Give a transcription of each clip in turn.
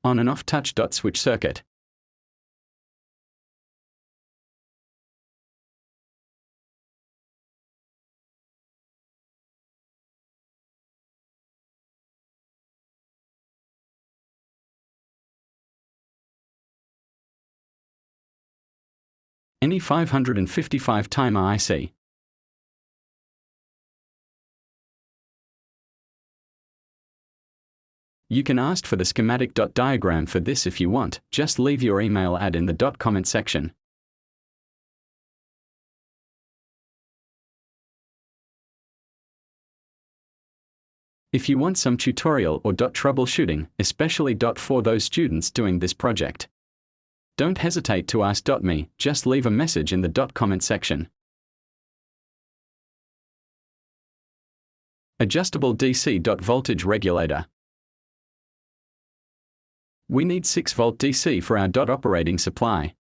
On and off touch. Switch circuit. Any 555 timer IC. You can ask for the schematic diagram for this if you want. Just leave your email ad in the comment section. If you want some tutorial or troubleshooting, especially for those students doing this project, don't hesitate to ask me. Just leave a message in the comment section. Adjustable DC voltage regulator. We need 6 volt DC for our operating supply.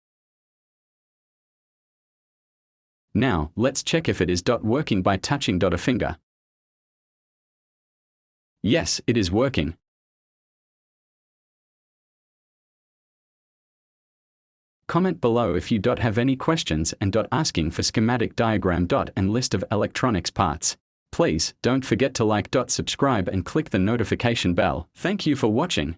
Now, let's check if it is working by touching a finger. Yes, it is working. Comment below if you have any questions and asking for schematic diagram and list of electronics parts. Please don't forget to like, subscribe and click the notification bell. Thank you for watching.